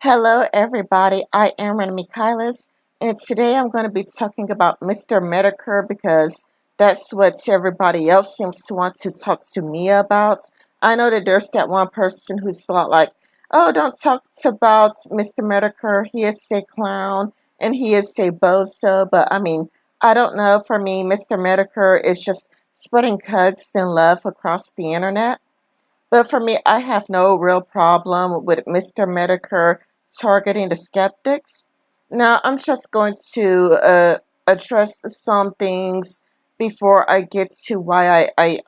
Hello, everybody. I am Rena Mikhailis, and today I'm going to be talking about Mr. Metokur because that's what everybody else seems to want to talk to me about. I know that there's that one person who's a lot like, oh, don't talk about Mr. Metokur. He is a clown and he is a bozo. But I mean, I don't know. For me, Mr. Metokur is just spreading hugs and love across the internet. But for me, I have no real problem with Mr. Metokur targeting the skeptics. Now, I'm just going to address some things before I get to why I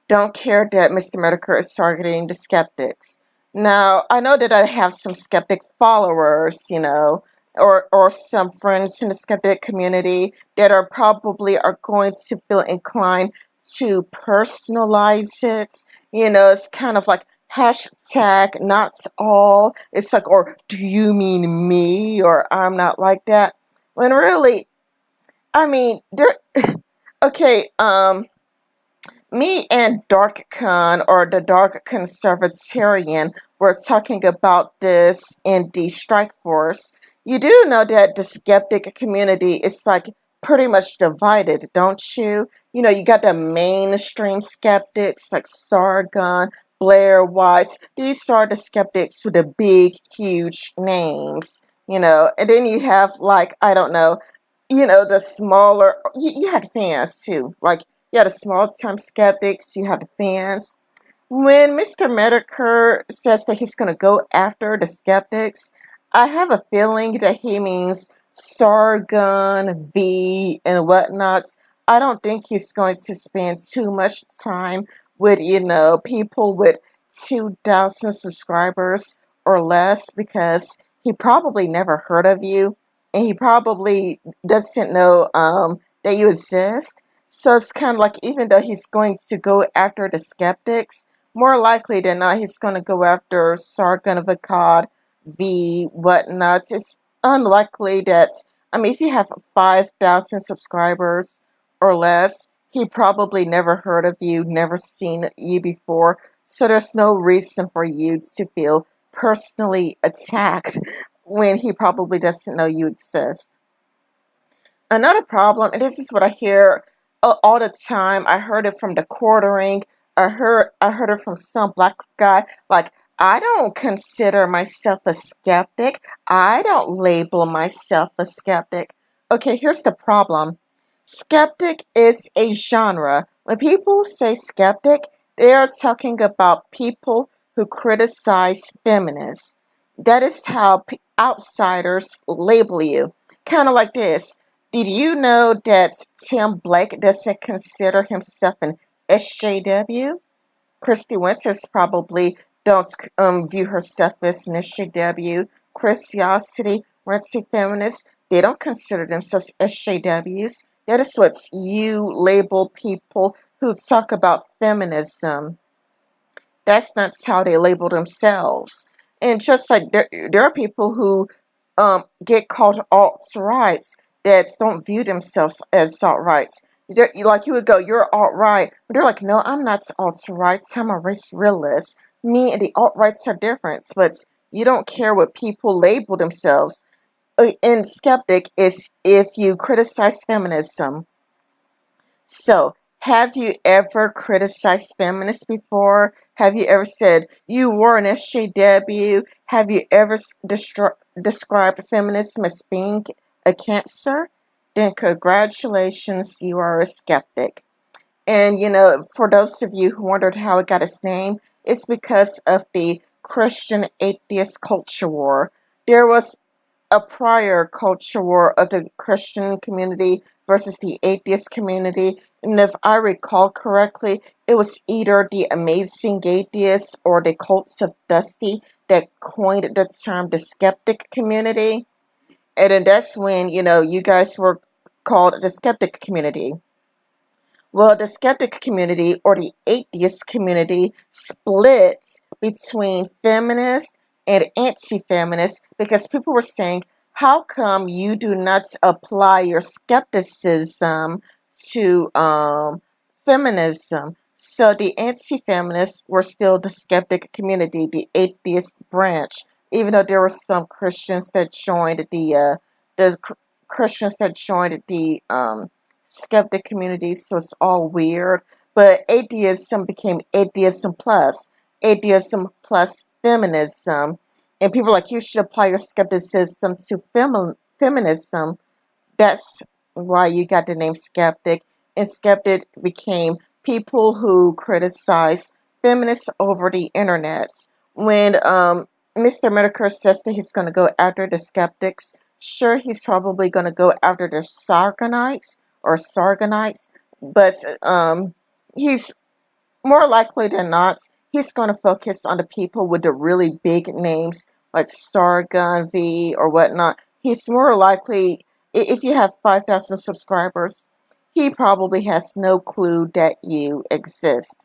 don't care that Mr. Metokur is targeting the skeptics. Now, I know that I have some skeptic followers, or some friends in the skeptic community that are going to feel inclined to personalize it. It's kind of like hashtag not all. It's like, or do you mean me? Or I'm not like that. When really, I mean, there. Okay, me and Dark Con, or the Dark Conservatarian, were talking about this in the Strike Force. You do know that the skeptic community is like pretty much divided, don't you? You got the mainstream skeptics like Sargon, Blair White. These are the skeptics with the big, huge names, and then you have, like, I don't know, the smaller, you had fans too, like, you had the small time skeptics, you had the fans. When Mr. Metokur says that he's going to go after the skeptics, I have a feeling that he means Sargon, V, and whatnot. I don't think he's going to spend too much time with, people with 2,000 subscribers or less, because he probably never heard of you and he probably doesn't know that you exist. So it's kind of like, even though he's going to go after the skeptics, more likely than not, he's going to go after Sargon of Akkad, V, whatnot. It's unlikely that, I mean, if you have 5,000 subscribers or less, he probably never heard of you, never seen you before. So there's no reason for you to feel personally attacked when he probably doesn't know you exist. Another problem, and this is what I hear all the time. I heard it from the quartering. I heard it from some black guy. Like, I don't consider myself a skeptic. I don't label myself a skeptic. Okay, here's the problem. Skeptic is a genre. When people say skeptic, they are talking about people who criticize feminists. That is how outsiders label you. Kind of like this. Did you know that Tim Blake doesn't consider himself an SJW? Christy Winters probably don't view herself as an SJW. Christiosity, Rentsy feminists, they don't consider themselves SJWs. That is what you label people who talk about feminism. That's not how they label themselves. And just like there are people who get called alt-rights that don't view themselves as alt-rights. Like, you would go, you're alt-right. But they're like, no, I'm not alt-rights. I'm a race realist. Me and the alt-rights are different. But you don't care what people label themselves. And skeptic is if you criticize feminism. So, have you ever criticized feminists before? Have you ever said you were an SJW? Have you ever described feminism as being a cancer? Then congratulations, you are a skeptic. And, for those of you who wondered how it got its name, it's because of the Christian atheist culture war. There was a prior culture war of the Christian community versus the atheist community. And if I recall correctly, it was either the Amazing Atheists or the Cults of Dusty that coined the term the skeptic community. And then that's when, you guys were called the skeptic community. Well, the skeptic community, or the atheist community, splits between feminists and anti-feminists because people were saying, how come you do not apply your skepticism to feminism? So the anti-feminists were still the skeptic community, the atheist branch. even though there were some Christians that joined the Christians that joined the skeptic community, so it's all weird. But atheism became atheism plus feminism, and people are like, you should apply your skepticism to feminism. That's why you got the name skeptic. And skeptic became people who criticize feminists over the internet. When Mr. Metokur says that he's going to go after the skeptics, sure, he's probably going to go after the Sargonites, but he's more likely than not, he's going to focus on the people with the really big names like Sargon V or whatnot. He's more likely, if you have 5,000 subscribers, he probably has no clue that you exist.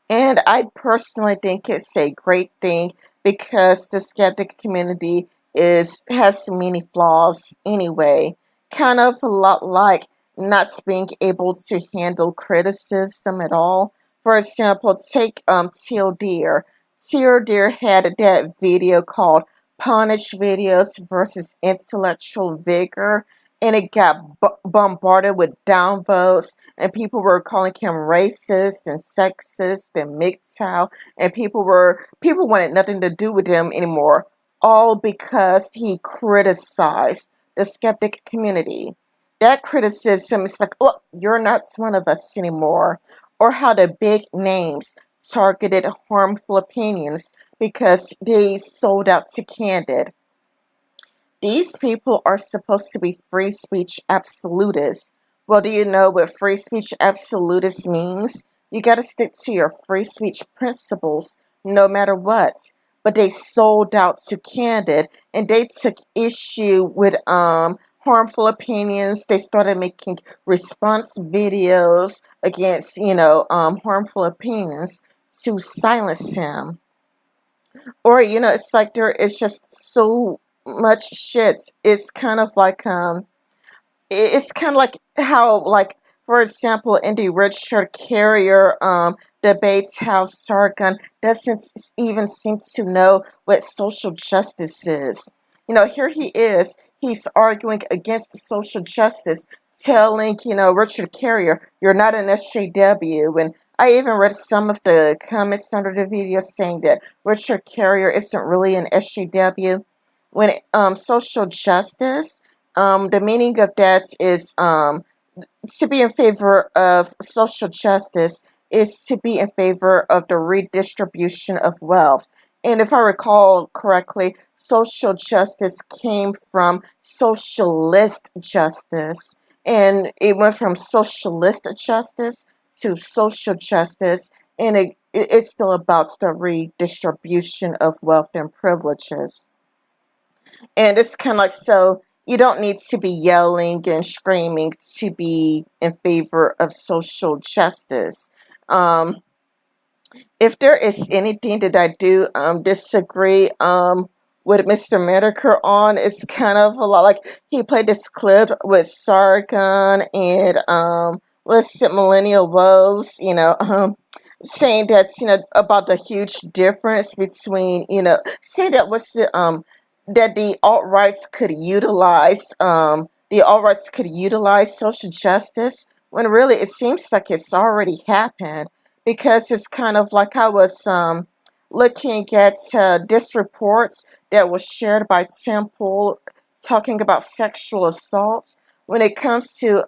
And I personally think it's a great thing because the skeptic community has many flaws anyway. Kind of a lot like not being able to handle criticism at all. For example, take Teal Deer. Teal Deer had that video called Punish Videos versus Intellectual Vigor, and it got bombarded with downvotes, and people were calling him racist and sexist and MGTOW, and people wanted nothing to do with him anymore, all because he criticized the skeptic community. That criticism is like, oh, you're not one of us anymore. Or how the big names targeted harmful opinions because they sold out to Candid. These people are supposed to be free speech absolutists. Well, do you know what free speech absolutist means? You got to stick to your free speech principles no matter what. But they sold out to Candid, and they took issue with harmful opinions. They started making response videos against harmful opinions to silence him. Or it's like there is just so much shit. It's kind of like how, like, for example, in the Richard Carrier debates, how Sargon doesn't even seem to know what social justice is. Here he is, he's arguing against social justice, telling, Richard Carrier, you're not an SJW. And I even read some of the comments under the video saying that Richard Carrier isn't really an SJW. When social justice, the meaning of that is to be in favor of social justice is to be in favor of the redistribution of wealth. And if I recall correctly, social justice came from socialist justice. And it went from socialist justice to social justice. And it's still about the redistribution of wealth and privileges. And it's kind of like, so you don't need to be yelling and screaming to be in favor of social justice. If there is anything that I do disagree with Mr. Metokur on, it's kind of a lot like he played this clip with Sargon and what's it, Millennial Woes, saying that's about the huge difference between saying that was that the alt rights could utilize social justice when really it seems like it's already happened, because it's kind of like I was looking at this report that was shared by Temple talking about sexual assaults. When it comes to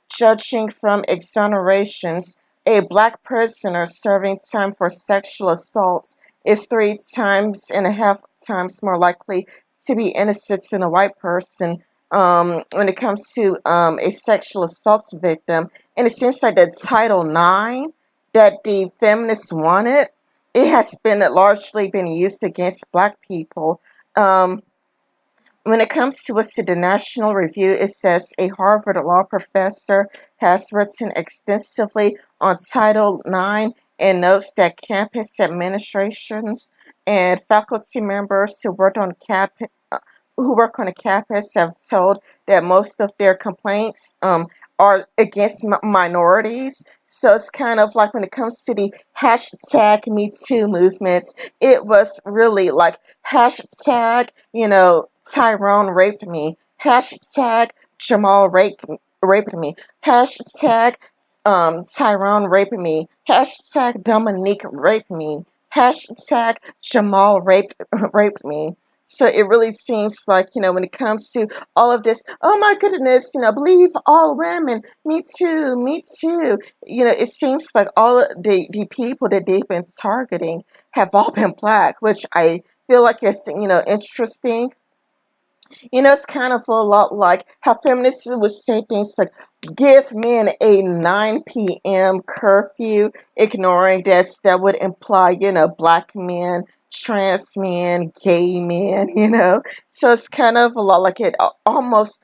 judging from exonerations, a black prisoner serving time for sexual assaults is 3.5 times more likely to be innocent than a white person when it comes to a sexual assault victim. And it seems like the Title IX that the feminists wanted, it has been largely been used against black people. When it comes to the National Review, it says a Harvard law professor has written extensively on Title IX and notes that campus administrations and faculty members who work on a campus have told that most of their complaints are against minorities. So it's kind of like when it comes to the hashtag Me Too movements, it was really like hashtag, Tyrone raped me, hashtag Jamal raped me, hashtag Tyrone raped me, hashtag Dominique raped me, hashtag Jamal raped me. So it really seems like, when it comes to all of this, oh my goodness, believe all women, me too, me too. It seems like all of the people that they've been targeting have all been black, which I feel like is, interesting. It's kind of a lot like how feminists would say things like, give men a 9 p.m. curfew, ignoring that would imply, black men, trans men, gay men, So it's kind of a lot like it almost,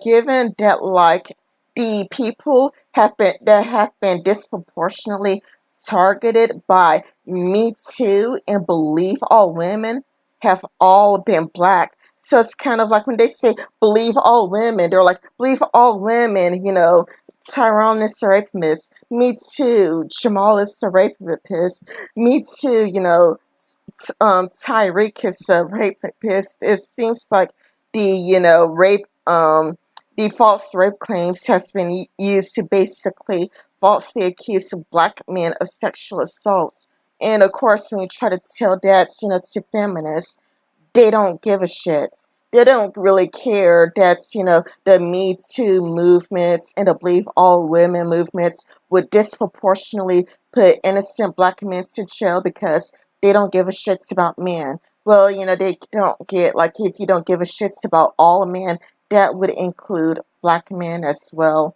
given that like the people that have been disproportionately targeted by Me Too and Believe All Women have all been black. So it's kind of like when they say believe all women, they're like, believe all women, Tyrone is a rapist. Me too. Jamal is a rapist. Me too, Tyreek is a rapist. It seems like the, the false rape claims has been used to basically falsely accuse black men of sexual assaults. And of course, when you try to tell that, to feminists, they don't give a shit. They don't really care that, the Me Too movements and the Believe All Women movements would disproportionately put innocent black men to jail because they don't give a shit about men. Well, they don't get, like, if you don't give a shit about all men, that would include black men as well.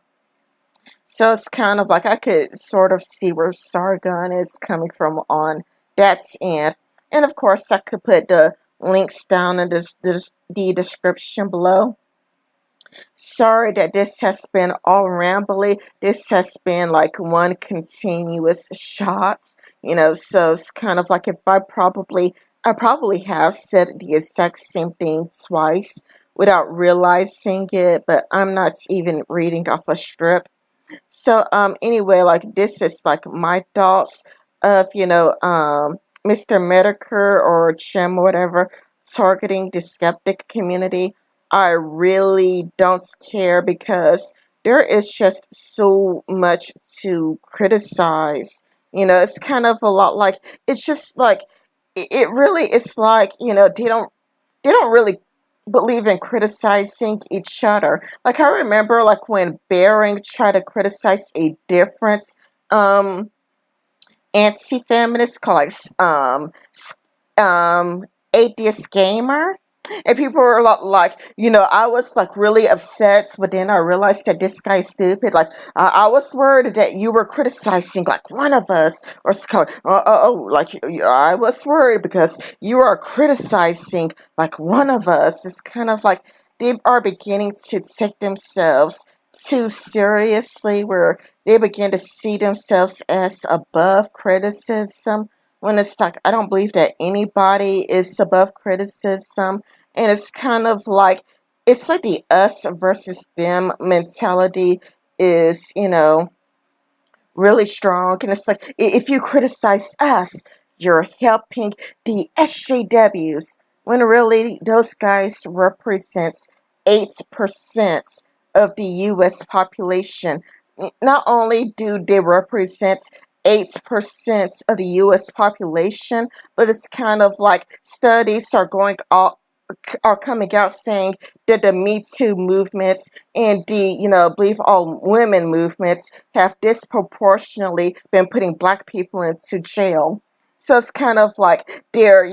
So it's kind of like I could sort of see where Sargon is coming from on that end. And of course, I could put the links down in the description below. Sorry that this has been all rambly. This has been like one continuous shot, so it's kind of like if I probably have said the exact same thing twice without realizing it, but I'm not even reading off a strip. So anyway, like this is like my thoughts of, Mr. Metokur or Jim or whatever targeting the skeptic community. I really don't care because there is just so much to criticize. It's kind of a lot like it's just like it really is like, they don't really believe in criticizing each other. Like I remember like when Bering tried to criticize a different um anti-feminist called like um atheist gamer. And people were like, I was like really upset, but then I realized that this guy's stupid. Like, I was worried that you were criticizing like one of us, or it's kind of, like I was worried because you are criticizing like one of us. It's kind of like they are beginning to take themselves too seriously, where they begin to see themselves as above criticism. When it's like, I don't believe that anybody is above criticism. And it's like the us versus them mentality is, really strong. And it's like, if you criticize us, you're helping the SJWs, when really those guys represent 8% of the US population. Not only do they represent 8% of the US population, but it's kind of like studies are coming out saying that the Me Too movements and the, Believe All Women movements have disproportionately been putting black people into jail. So it's kind of like they're,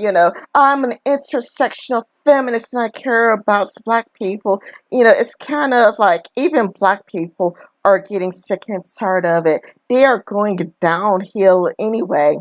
I'm an intersectional feminist and I care about black people. It's kind of like even black people are getting sick and tired of it. They are going downhill anyway.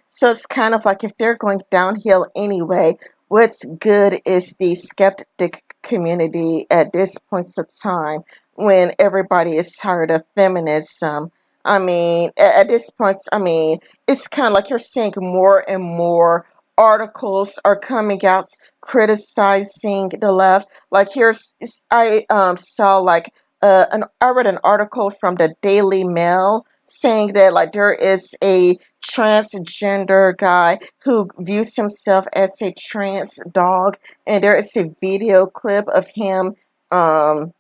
So it's kind of like if they're going downhill anyway, what's good is the skeptic community at this point of time when everybody is tired of feminism. I mean, at this point, I mean, it's kind of like you're seeing more and more articles are coming out criticizing the left. Like I saw like I read an article from the Daily Mail saying that like there is a transgender guy who views himself as a trans dog, and there is a video clip of him um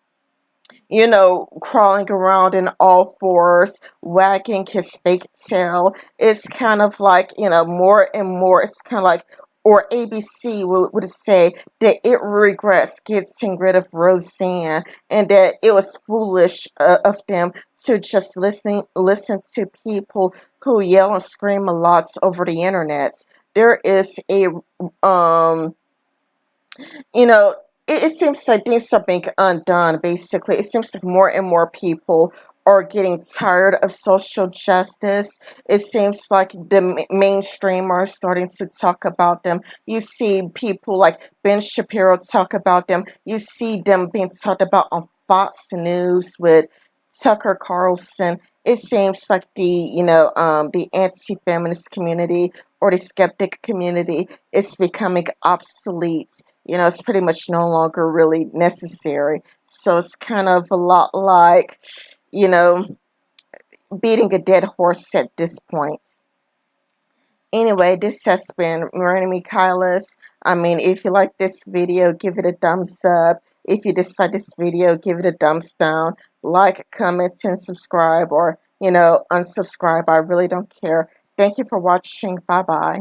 crawling around in all fours, wagging his fake tail. It's kind of like, more and more, it's kind of like, or ABC would say that it regrets getting rid of Roseanne, and that it was foolish of them to just listen to people who yell and scream a lot over the internet. There is a um you know, it seems like things are being undone, basically. It seems like more and more people are getting tired of social justice. It seems like the mainstream are starting to talk about them. You see people like Ben Shapiro talk about them. You see them being talked about on Fox News with Tucker Carlson. It seems like the anti-feminist community or the skeptic community is becoming obsolete. It's pretty much no longer really necessary. So it's kind of a lot like, you know, beating a dead horse at this point. Anyway, this has been Marina Michaelis. I mean, if you like this video, give it a thumbs up. If you dislike this video, give it a thumbs down. Like, comment, and subscribe, or, unsubscribe. I really don't care. Thank you for watching. Bye-bye.